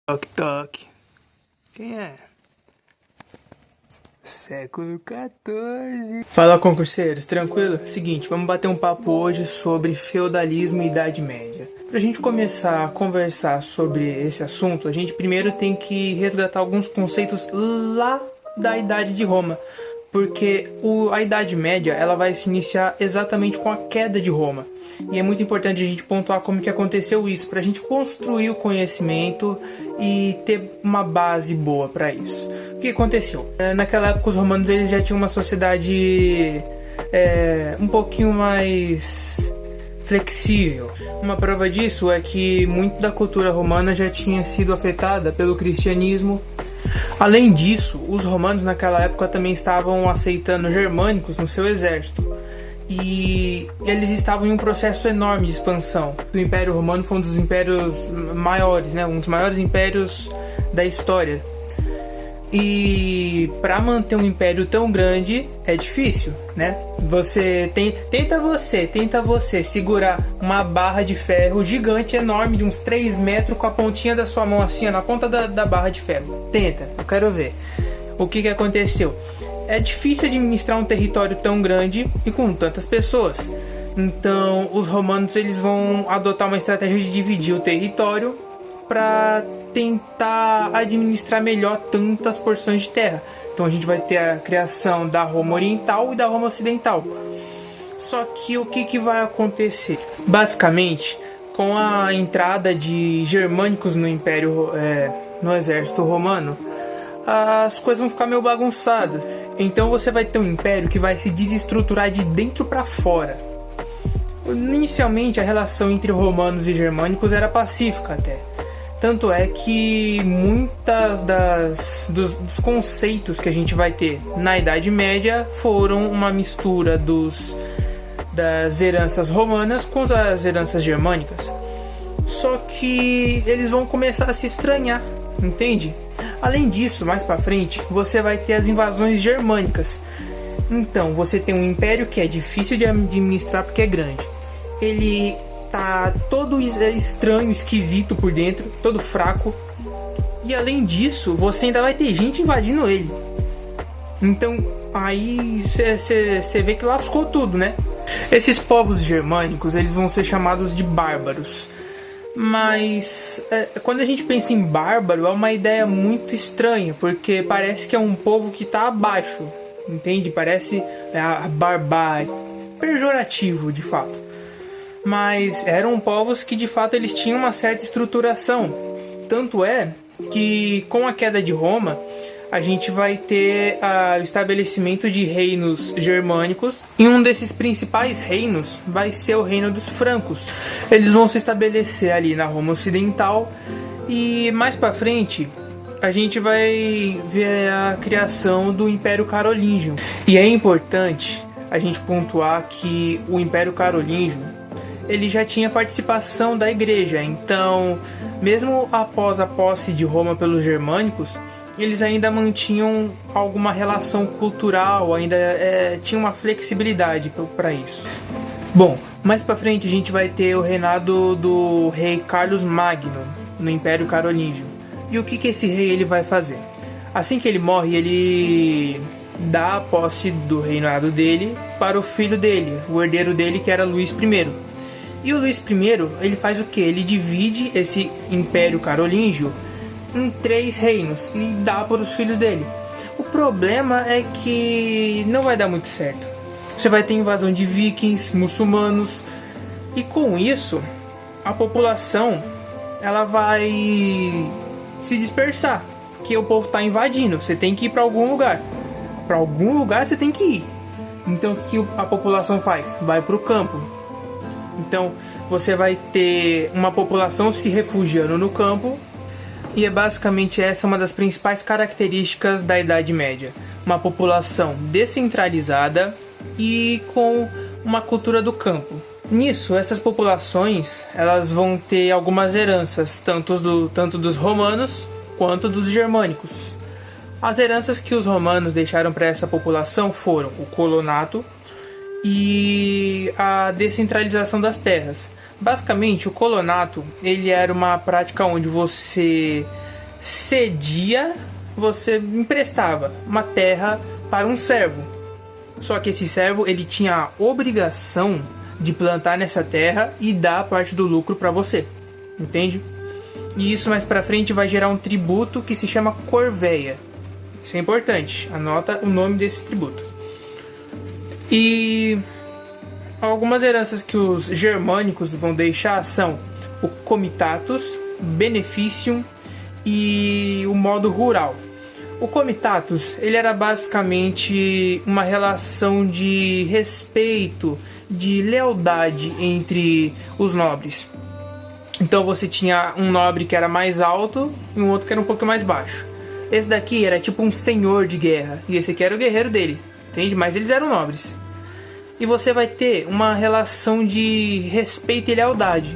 Toque, toque. Quem é? Século XIV. Fala, concurseiros, tranquilo? Seguinte, vamos bater um papo hoje sobre feudalismo e Idade Média. Pra gente começar a conversar sobre esse assunto, a gente primeiro tem que resgatar alguns conceitos lá da Idade de Roma. Porque a Idade Média ela vai se iniciar exatamente com a queda de Roma. E é muito importante a gente pontuar como que aconteceu isso, para a gente construir o conhecimento e ter uma base boa para isso. O que aconteceu? Naquela época os romanos eles já tinham uma sociedade um pouquinho mais flexível. Uma prova disso é que muito da cultura romana já tinha sido afetada pelo cristianismo. Além disso, os romanos naquela época também estavam aceitando germânicos no seu exército. E eles estavam em um processo enorme de expansão. O Império Romano foi um dos impérios maiores, né? Um dos maiores impérios da história. E para manter um império tão grande é difícil, né? Tenta você segurar uma barra de ferro gigante, enorme, de uns 3 metros, com a pontinha da sua mão assim, ó, na ponta da barra de ferro. Tenta, eu quero ver. O que aconteceu? É difícil administrar um território tão grande e com tantas pessoas. Então os romanos eles vão adotar uma estratégia de dividir o território para tentar administrar melhor tantas porções de terra. Então a gente vai ter a criação da Roma Oriental e da Roma Ocidental. Só que o que vai acontecer? Basicamente, com a entrada de germânicos no Império, no exército romano, as coisas vão ficar meio bagunçadas. Então você vai ter um império que vai se desestruturar de dentro para fora. Inicialmente a relação entre romanos e germânicos era pacífica até. Tanto é que muitas dos conceitos que a gente vai ter na Idade Média foram uma mistura das heranças romanas com as heranças germânicas. Só que eles vão começar a se estranhar, entende? Além disso, mais pra frente, você vai ter as invasões germânicas. Então, você tem um império que é difícil de administrar porque é grande. Ele tá todo estranho, esquisito por dentro, todo fraco. E além disso, você ainda vai ter gente invadindo ele. Então, aí você vê que lascou tudo, né? Esses povos germânicos, eles vão ser chamados de bárbaros. Mas quando a gente pensa em bárbaro, é uma ideia muito estranha, porque parece que é um povo que está abaixo, entende? Parece a barbárie, pejorativo de fato. Mas eram povos que de fato eles tinham uma certa estruturação. Tanto é que com a queda de Roma, a gente vai ter o estabelecimento de reinos germânicos. E um desses principais reinos vai ser o reino dos francos. Eles vão se estabelecer ali na Roma Ocidental. E mais pra frente, a gente vai ver a criação do Império Carolíngio. E é importante a gente pontuar que o Império Carolíngio ele já tinha participação da igreja. Então, mesmo após a posse de Roma pelos germânicos, eles ainda mantinham alguma relação cultural, ainda tinha uma flexibilidade para isso. Bom, mais para frente a gente vai ter o reinado do rei Carlos Magno no Império Carolíngio. E o que esse rei ele vai fazer? Assim que ele morre, ele dá a posse do reinado dele para o filho dele, o herdeiro dele, que era Luís I. E o Luís I, ele faz o que? Ele divide esse Império Carolíngio em 3 reinos e dá para os filhos dele. O problema é que não vai dar muito certo. Você vai ter invasão de vikings, muçulmanos, e com isso a população ela vai se dispersar, porque o povo está invadindo. Você tem que ir para algum lugar. Para algum lugar você tem que ir. Então o que a população faz? Vai para o campo. Então você vai ter uma população se refugiando no campo. E é basicamente essa uma das principais características da Idade Média. Uma população descentralizada e com uma cultura do campo. Nisso, essas populações elas vão ter algumas heranças, tanto dos romanos quanto dos germânicos. As heranças que os romanos deixaram para essa população foram o colonato e a descentralização das terras. Basicamente, o colonato ele era uma prática onde você cedia, você emprestava uma terra para um servo. Só que esse servo, ele tinha a obrigação de plantar nessa terra e dar parte do lucro para você, entende? E isso mais para frente vai gerar um tributo que se chama corveia. Isso é importante, anota o nome desse tributo. E algumas heranças que os germânicos vão deixar são o comitatus, beneficium e o modo rural. O comitatus, ele era basicamente uma relação de respeito, de lealdade entre os nobres. Então você tinha um nobre que era mais alto e um outro que era um pouco mais baixo. Esse daqui era tipo um senhor de guerra e esse aqui era o guerreiro dele, entende? Mas eles eram nobres. E você vai ter uma relação de respeito e lealdade.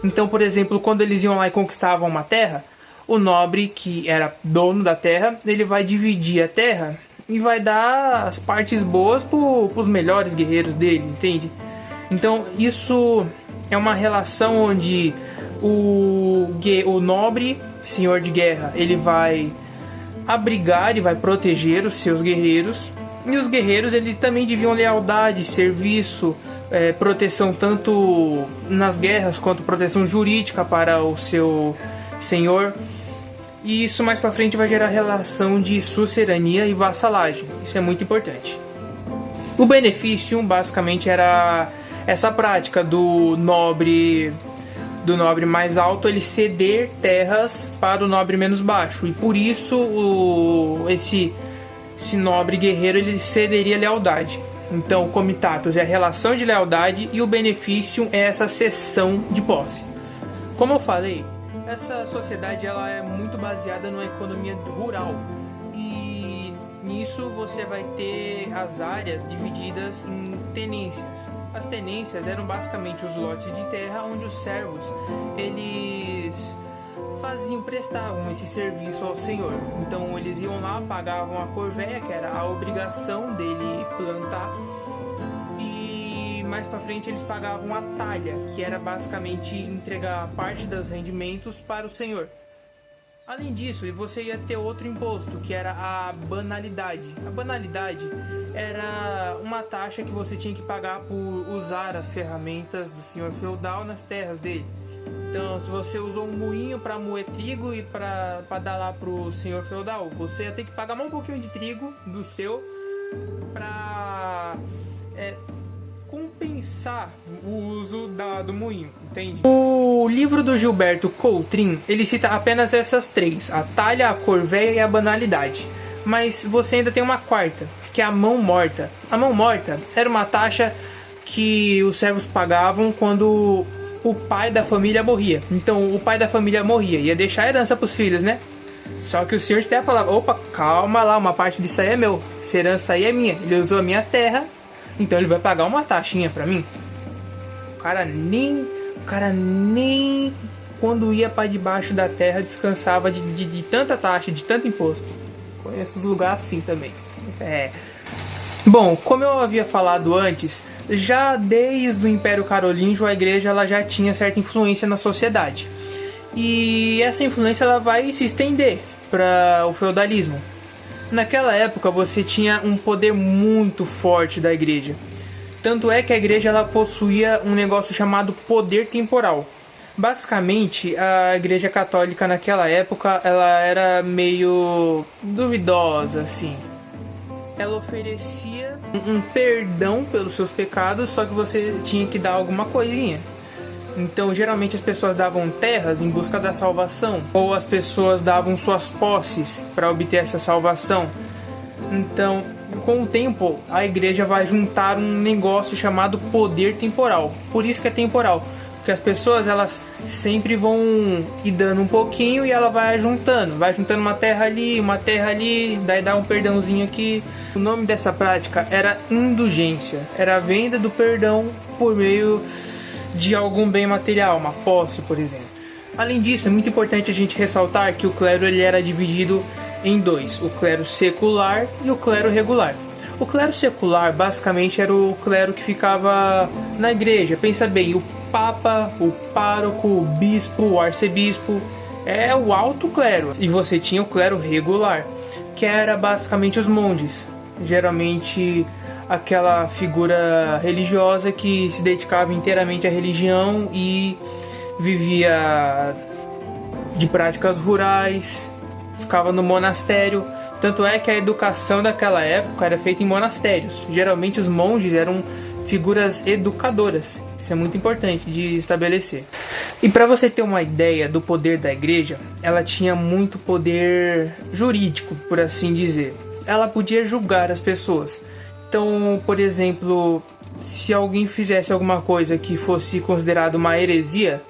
Então, por exemplo, quando eles iam lá e conquistavam uma terra, o nobre, que era dono da terra, ele vai dividir a terra e vai dar as partes boas para os melhores guerreiros dele, entende? Então, isso é uma relação onde o nobre, senhor de guerra, ele vai abrigar e vai proteger os seus guerreiros. E os guerreiros, eles também deviam lealdade, serviço, proteção tanto nas guerras quanto proteção jurídica para o seu senhor. E isso mais pra frente vai gerar relação de suzerania e vassalagem. Isso é muito importante. O benefício basicamente era essa prática do nobre mais alto ele ceder terras para o nobre menos baixo. E por isso esse nobre guerreiro ele cederia lealdade. Então o comitatus é a relação de lealdade e o benefício é essa cessão de posse. Como eu falei, essa sociedade ela é muito baseada numa economia rural e nisso você vai ter as áreas divididas em tenências. As tenências eram basicamente os lotes de terra onde os servos eles prestavam esse serviço ao senhor. Então eles iam lá, pagavam a corveia, que era a obrigação dele plantar, e mais pra frente eles pagavam a talha, que era basicamente entregar parte dos rendimentos para o senhor. Além disso, você ia ter outro imposto, que era a banalidade. A banalidade era uma taxa que você tinha que pagar por usar as ferramentas do senhor feudal nas terras dele. Então, se você usou um moinho para moer trigo e para dar lá pro senhor feudal, você ia ter que pagar mais um pouquinho de trigo do seu para compensar o uso do moinho, entende? O livro do Gilberto Coutrin, ele cita apenas essas três: a talha, a corveia e a banalidade. Mas você ainda tem uma quarta, que é a mão morta. A mão morta era uma taxa que os servos pagavam quando o pai da família morria. Então o pai da família morria, ia deixar a herança pros filhos, né? Só que o senhor até falava: opa, calma lá, uma parte disso aí é meu, essa herança aí é minha, ele usou a minha terra, então ele vai pagar uma taxinha pra mim. O cara nem quando ia para debaixo da terra descansava de tanta taxa, de tanto imposto. Conheço os lugares assim também. Bom, como eu havia falado antes, já desde o Império Carolíngio a igreja ela já tinha certa influência na sociedade. E essa influência ela vai se estender para o feudalismo. Naquela época você tinha um poder muito forte da igreja. Tanto é que a igreja ela possuía um negócio chamado poder temporal. Basicamente, a igreja católica naquela época ela era meio duvidosa, assim. Ela oferecia um perdão pelos seus pecados, só que você tinha que dar alguma coisinha. Então, geralmente as pessoas davam terras em busca da salvação, ou as pessoas davam suas posses para obter essa salvação. Então, com o tempo, a igreja vai juntar um negócio chamado poder temporal. Por isso que é temporal, porque as pessoas elas sempre vão ir dando um pouquinho e ela vai juntando uma terra ali, daí dá um perdãozinho aqui. O nome dessa prática era indulgência, era a venda do perdão por meio de algum bem material, uma posse, por exemplo. Além disso, é muito importante a gente ressaltar que o clero ele era dividido em dois: o clero secular e o clero regular. O clero secular basicamente era o clero que ficava na igreja. Pensa bem, o papa, o pároco, o bispo, o arcebispo, é o alto clero, e você tinha o clero regular, que era basicamente os monges, geralmente aquela figura religiosa que se dedicava inteiramente à religião e vivia de práticas rurais, ficava no monastério. Tanto é que a educação daquela época era feita em monastérios. Geralmente os monges eram figuras educadoras. Isso é muito importante de estabelecer. E para você ter uma ideia do poder da igreja, ela tinha muito poder jurídico, por assim dizer. Ela podia julgar as pessoas. Então, por exemplo, se alguém fizesse alguma coisa que fosse considerado uma heresia,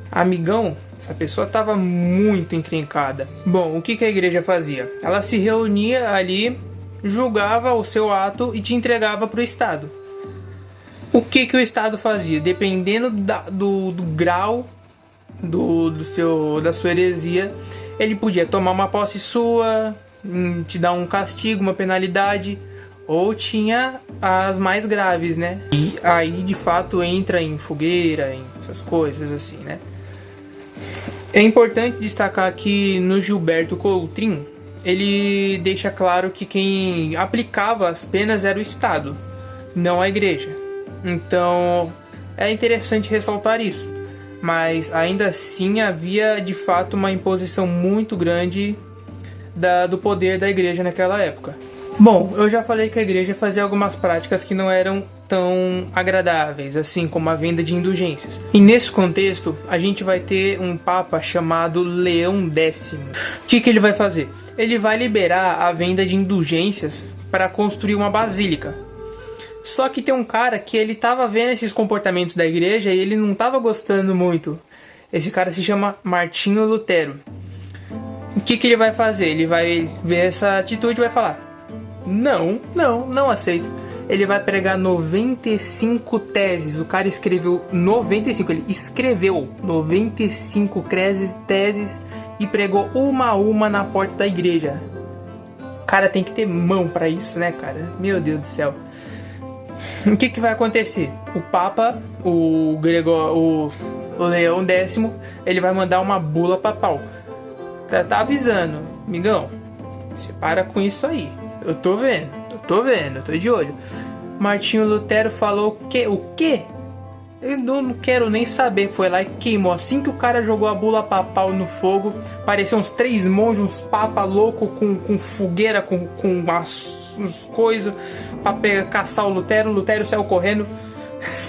amigão, a pessoa estava muito encrencada. Bom, o que a igreja fazia? Ela se reunia ali, julgava o seu ato e te entregava para o Estado. O que o Estado fazia? Dependendo do grau da sua heresia, ele podia tomar uma posse sua, te dar um castigo, uma penalidade, ou tinha as mais graves, né? E aí, de fato, entra em fogueira, em essas coisas assim, né? É importante destacar que no Gilberto Coutrin, ele deixa claro que quem aplicava as penas era o Estado, não a igreja. Então, é interessante ressaltar isso. Mas ainda assim havia de fato uma imposição muito grande do poder da igreja naquela época. Bom, eu já falei que a igreja fazia algumas práticas que não eram tão agradáveis, assim como a venda de indulgências. E nesse contexto, a gente vai ter um papa chamado Leão X. O que ele vai fazer? Ele vai liberar a venda de indulgências para construir uma basílica. Só que tem um cara que ele estava vendo esses comportamentos da igreja e ele não estava gostando muito. Esse cara se chama Martinho Lutero. O que ele vai fazer? Ele vai ver essa atitude e vai falar: não aceito. Ele vai pregar 95 teses. O cara escreveu 95. Ele escreveu 95 teses e pregou uma a uma na porta da igreja. O cara tem que ter mão pra isso, né, cara? Meu Deus do céu. O que vai acontecer? O Papa, o Leão X, ele vai mandar uma bula papal. Tá avisando, amigão, você para com isso aí. Eu tô vendo, eu tô de olho. Martinho Lutero falou o quê? Eu não quero nem saber. Foi lá e queimou. Assim que o cara jogou a bula papal no fogo, apareceu uns 3 monges, uns papa louco com fogueira, com as coisas pra caçar o Lutero. O Lutero saiu correndo.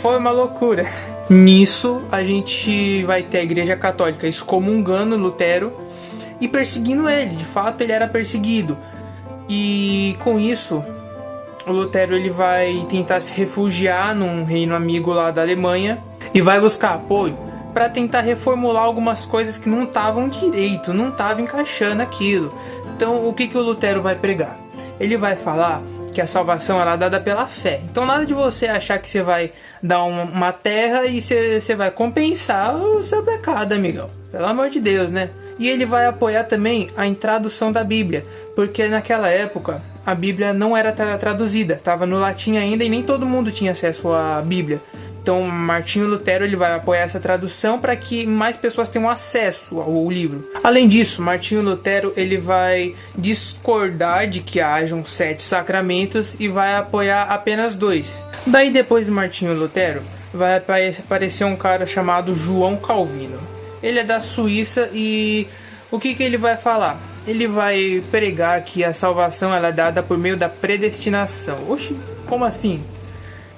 Foi uma loucura. Nisso a gente vai ter a igreja católica excomungando Lutero e perseguindo ele. De fato ele era perseguido. E com isso o Lutero ele vai tentar se refugiar num reino amigo lá da Alemanha e vai buscar apoio para tentar reformular algumas coisas que não estavam direito, não estavam encaixando aquilo. Então o que o Lutero vai pregar? Ele vai falar que a salvação ela é dada pela fé. Então nada de você achar que você vai dar uma terra e você vai compensar o seu pecado, amigão. Pelo amor de Deus, né? E ele vai apoiar também a tradução da Bíblia, porque naquela época a Bíblia não era traduzida, estava no latim ainda e nem todo mundo tinha acesso à Bíblia. Então Martinho Lutero ele vai apoiar essa tradução para que mais pessoas tenham acesso ao livro. Além disso, Martinho Lutero ele vai discordar de que hajam 7 sacramentos e vai apoiar apenas 2. Daí depois de Martinho Lutero vai aparecer um cara chamado João Calvino. Ele é da Suíça e o que ele vai falar? Ele vai pregar que a salvação ela é dada por meio da predestinação. Oxi, como assim?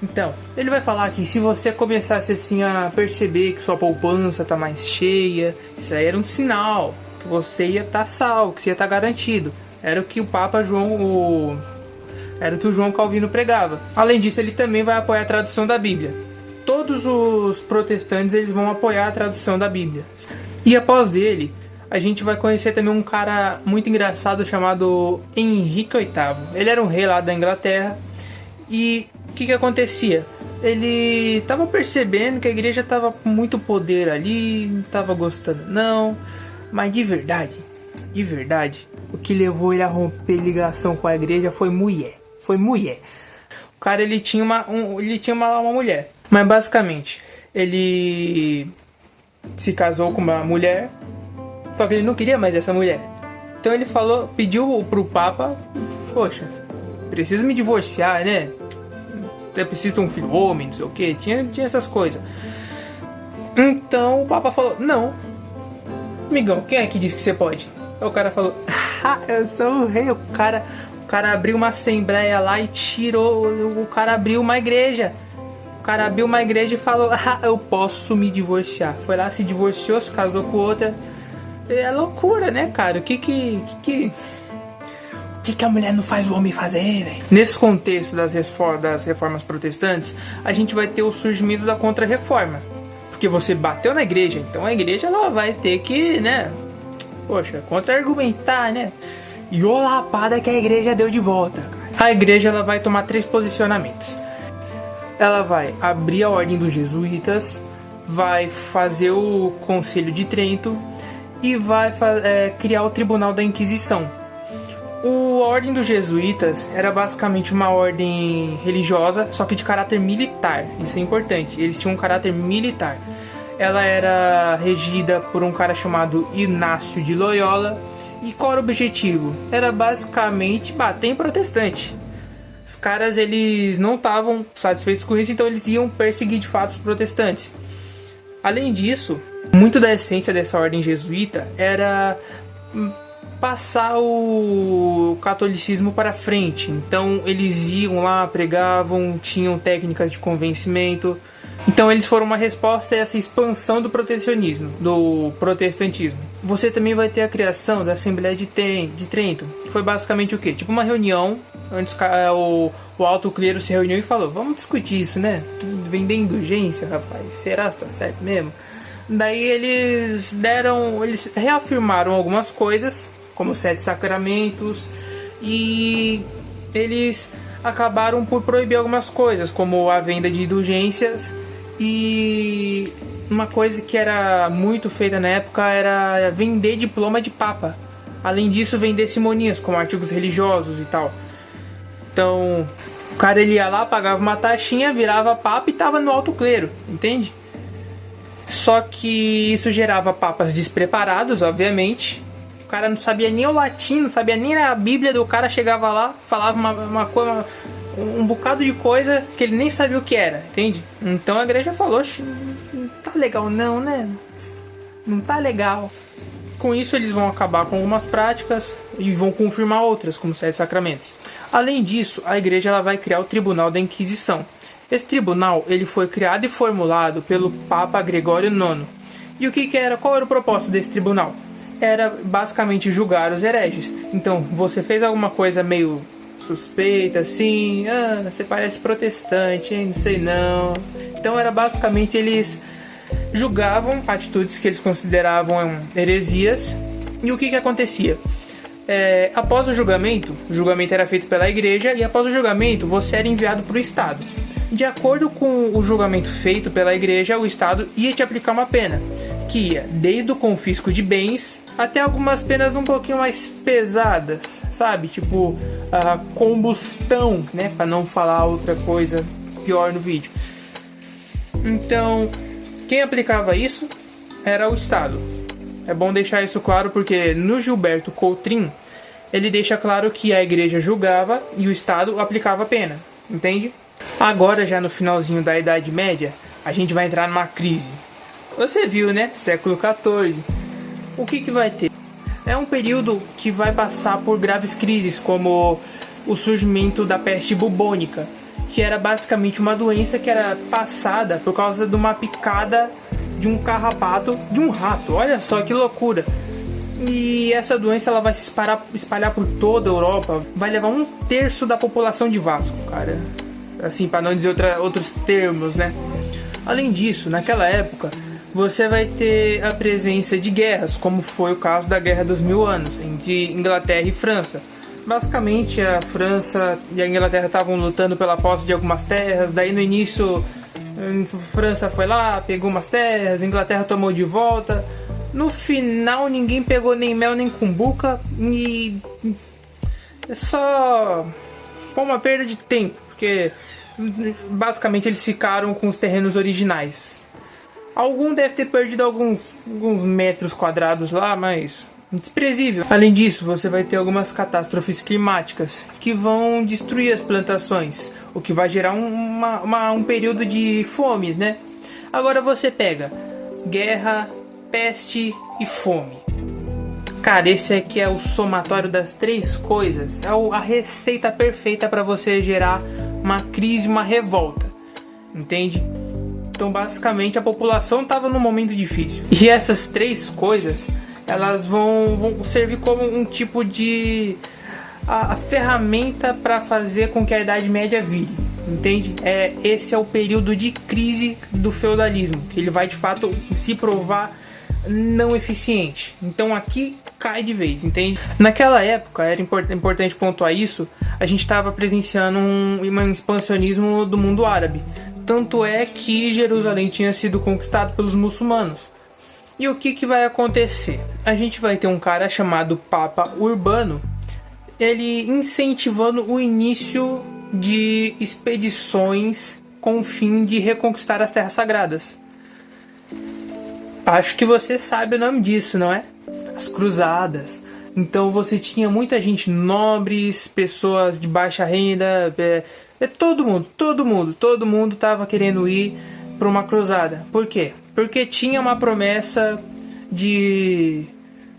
Então, ele vai falar que se você começasse assim a perceber que sua poupança tá mais cheia, isso aí era um sinal que você ia estar salvo, que você ia estar garantido. Era o que o Papa João, era o que o João Calvino pregava. Além disso, ele também vai apoiar a tradução da Bíblia. Todos os protestantes eles vão apoiar a tradução da Bíblia. E após ele, a gente vai conhecer também um cara muito engraçado chamado Henrique VIII. Ele era um rei lá da Inglaterra. E o que acontecia? Ele estava percebendo que a igreja estava com muito poder ali, não estava gostando não. Mas de verdade, o que levou ele a romper ligação com a igreja foi mulher. O cara ele tinha uma mulher. Mas basicamente, ele se casou com uma mulher Só que ele não queria mais essa mulher. Então ele pediu pro Papa, poxa, preciso me divorciar, né? Eu preciso ter um filho homem, não sei o que, tinha essas coisas. Então o Papa falou, não. Amigão, quem é que disse que você pode? Aí o cara falou, eu sou o rei. O cara abriu uma assembleia lá e tirou. O cara abriu uma igreja. O cara abriu uma igreja e falou, eu posso me divorciar. Foi lá, se divorciou, se casou com outra. É loucura, né, cara? O que a mulher não faz o homem fazer, velho? Nesse contexto das reformas protestantes, a gente vai ter o surgimento da Contra-Reforma. Porque você bateu na igreja, então a igreja ela vai ter que, né? Poxa, contra-argumentar, né? E ô lapada que a igreja deu de volta. A igreja ela vai tomar 3 posicionamentos. Ela vai abrir a ordem dos jesuítas, vai fazer o Concílio de Trento e vai criar o Tribunal da Inquisição. A ordem dos jesuítas era basicamente uma ordem religiosa, só que de caráter militar. Isso é importante, eles tinham um caráter militar. Ela era regida por um cara chamado Inácio de Loyola. E qual era o objetivo? Era basicamente bater em protestante. Os caras eles não estavam satisfeitos com isso, então eles iam perseguir de fato os protestantes. Além disso, muito da essência dessa ordem jesuíta era passar o catolicismo para frente. Então eles iam lá, pregavam, tinham técnicas de convencimento. Então eles foram uma resposta a essa expansão do protestantismo. Você também vai ter a criação da Assembleia de Trento, que foi basicamente o quê? Tipo uma reunião, onde o alto clero se reuniu e falou, vamos discutir isso, né? Vender indulgência, rapaz, será que tá certo mesmo? Daí eles reafirmaram algumas coisas, como os 7 sacramentos, e eles acabaram por proibir algumas coisas, como a venda de indulgências, e uma coisa que era muito feita na época era vender diploma de papa. Além disso, vender simonias, como artigos religiosos e tal. Então, o cara ele ia lá, pagava uma taxinha, virava papa e tava no alto clero, entende? Só que isso gerava papas despreparados, obviamente. O cara não sabia nem o latim, não sabia nem a Bíblia do cara, chegava lá, falava uma coisa, um bocado de coisa que ele nem sabia o que era, entende? Então a igreja falou, não tá legal não, né? Não tá legal. Com isso eles vão acabar com algumas práticas e vão confirmar outras, como os 7 sacramentos. Além disso, a igreja ela vai criar o Tribunal da Inquisição. Esse tribunal ele foi criado e formulado pelo Papa Gregório IX. E o que era? Qual era o propósito desse tribunal? Era basicamente julgar os hereges. Então, você fez alguma coisa meio suspeita, assim, você parece protestante, hein? Não sei não. Então era basicamente eles julgavam atitudes que eles consideravam heresias. E o que acontecia? Após o julgamento era feito pela igreja, e após o julgamento você era enviado para o Estado. De acordo com o julgamento feito pela igreja, o Estado ia te aplicar uma pena, que ia desde o confisco de bens até algumas penas um pouquinho mais pesadas, sabe? Tipo a combustão, né? Para não falar outra coisa pior no vídeo. Então, quem aplicava isso era o Estado. É bom deixar isso claro porque no Gilberto Coutrin ele deixa claro que a igreja julgava e o Estado aplicava a pena, entende? Agora já no finalzinho da Idade Média a gente vai entrar numa crise. Você viu, né? Século XIV. O que vai ter? É um período que vai passar por graves crises, como o surgimento da peste bubônica, que era basicamente uma doença que era passada por causa de uma picada de um carrapato de um rato. Olha só que loucura! E essa doença ela vai se espalhar por toda a Europa, vai levar 1/3 da população de Vasco, cara. Assim, para não dizer outros termos, né? Além disso, naquela época, você vai ter a presença de guerras, como foi o caso da Guerra dos 1000 Anos, entre Inglaterra e França. Basicamente, a França e a Inglaterra estavam lutando pela posse de algumas terras, daí no início, a França foi lá, pegou umas terras, a Inglaterra tomou de volta. No final, ninguém pegou nem mel nem cumbuca, e só foi uma perda de tempo, porque basicamente eles ficaram com os terrenos originais. Algum deve ter perdido alguns metros quadrados lá, mas desprezível. Além disso, você vai ter algumas catástrofes climáticas que vão destruir as plantações, o que vai gerar um período de fome, né? Agora você pega guerra, peste e fome. Cara, esse aqui é o somatório das três coisas. É a receita perfeita para você gerar uma crise, uma revolta. Entende? Então, basicamente, a população estava num momento difícil. E essas três coisas, elas vão servir como um tipo de a ferramenta para fazer com que a Idade Média vire. Entende? Esse é o período de crise do feudalismo, que ele vai de fato se provar não eficiente. Então aqui cai de vez, entende? Naquela época, era importante pontuar isso, a gente estava presenciando um expansionismo do mundo árabe. Tanto é que Jerusalém tinha sido conquistado pelos muçulmanos. E o que vai acontecer? A gente vai ter um cara chamado Papa Urbano, ele incentivando o início de expedições com o fim de reconquistar as terras sagradas. Acho que você sabe o nome disso, não é? As cruzadas. Então você tinha muita gente, nobres, pessoas de baixa renda, todo mundo estava querendo ir para uma cruzada. Por quê? Porque tinha uma promessa de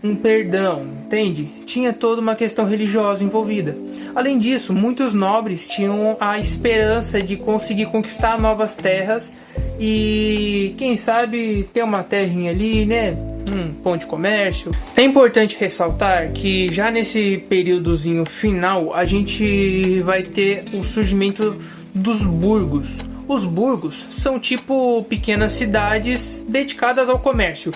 um perdão, entende? Tinha toda uma questão religiosa envolvida. Além disso, muitos nobres tinham a esperança de conseguir conquistar novas terras e, quem sabe, ter uma terrinha ali, né? Um ponto de comércio. É importante ressaltar que já nesse períodozinho final, a gente vai ter o surgimento dos burgos. Os burgos são tipo pequenas cidades dedicadas ao comércio.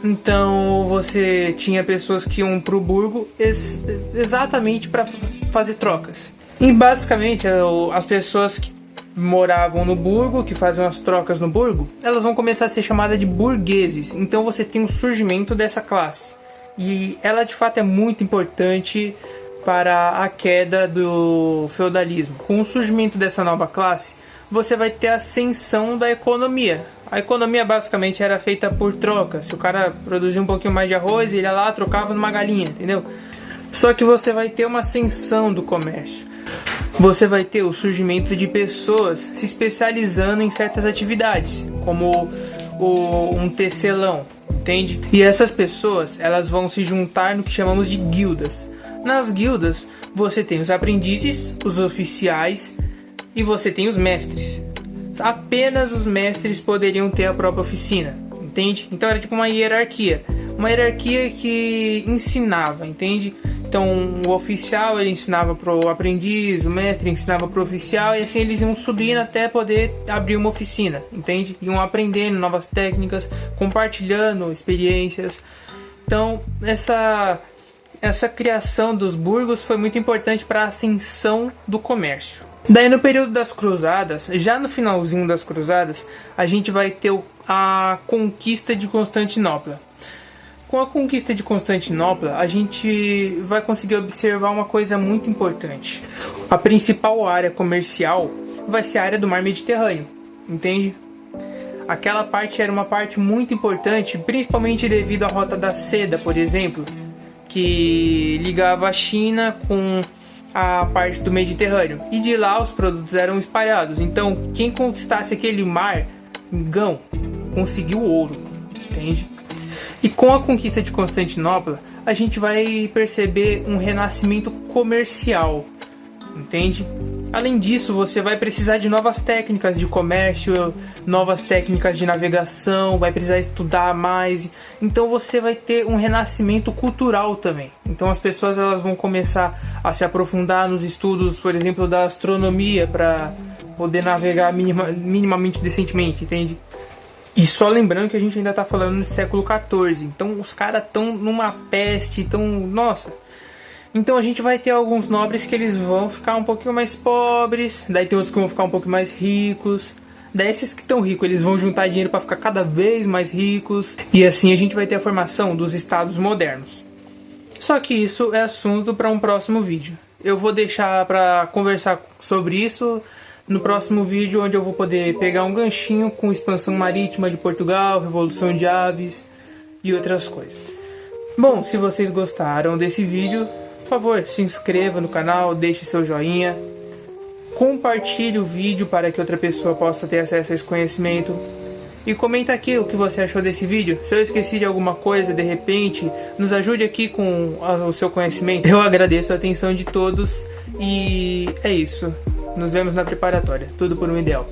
Então você tinha pessoas que iam pro burgo exatamente para fazer trocas. E basicamente as pessoas que moravam no burgo, que faziam as trocas no burgo, elas vão começar a ser chamadas de burgueses. Então você tem o surgimento dessa classe. E ela de fato é muito importante para a queda do feudalismo. Com o surgimento dessa nova classe, você vai ter a ascensão da economia. A economia basicamente era feita por troca. Se o cara produzia um pouquinho mais de arroz, ele ia lá, trocava numa galinha, entendeu? Só que você vai ter uma ascensão do comércio. Você vai ter o surgimento de pessoas se especializando em certas atividades, como um tecelão, entende? E essas pessoas, elas vão se juntar no que chamamos de guildas. Nas guildas, você tem os aprendizes, os oficiais e você tem os mestres. Apenas os mestres poderiam ter a própria oficina, entende? Então era tipo uma hierarquia que ensinava, entende? Então o oficial ele ensinava pro aprendiz, o mestre ensinava pro oficial e assim eles iam subindo até poder abrir uma oficina, entende? Iam aprendendo novas técnicas, compartilhando experiências. Então essa criação dos burgos foi muito importante para a ascensão do comércio. Daí no período das cruzadas, já no finalzinho das cruzadas, a gente vai ter a conquista de Constantinopla. Com a conquista de Constantinopla, a gente vai conseguir observar uma coisa muito importante. A principal área comercial vai ser a área do mar Mediterrâneo, entende? Aquela parte era uma parte muito importante, principalmente devido à Rota da Seda, por exemplo, que ligava a China com a parte do Mediterrâneo. E de lá os produtos eram espalhados. Então, quem conquistasse aquele mar, conseguiu ouro, entende? E com a conquista de Constantinopla, a gente vai perceber um renascimento comercial, entende? Além disso, você vai precisar de novas técnicas de comércio, novas técnicas de navegação, vai precisar estudar mais. Então você vai ter um renascimento cultural também. Então as pessoas elas vão começar a se aprofundar nos estudos, por exemplo, da astronomia, para poder navegar minimamente decentemente, entende? E só lembrando que a gente ainda tá falando no século XIV. Então os caras estão numa peste, nossa. Então a gente vai ter alguns nobres que eles vão ficar um pouquinho mais pobres. Daí tem outros que vão ficar um pouco mais ricos. Daí esses que estão ricos, eles vão juntar dinheiro para ficar cada vez mais ricos. E assim a gente vai ter a formação dos estados modernos. Só que isso é assunto para um próximo vídeo. Eu vou deixar para conversar sobre isso no próximo vídeo, onde eu vou poder pegar um ganchinho com expansão marítima de Portugal, revolução de aves e outras coisas. Bom, se vocês gostaram desse vídeo, por favor, se inscreva no canal, deixe seu joinha, compartilhe o vídeo para que outra pessoa possa ter acesso a esse conhecimento. E comenta aqui o que você achou desse vídeo. Se eu esqueci de alguma coisa, de repente, nos ajude aqui com o seu conhecimento. Eu agradeço a atenção de todos e é isso. Nos vemos na preparatória. Tudo por um ideal.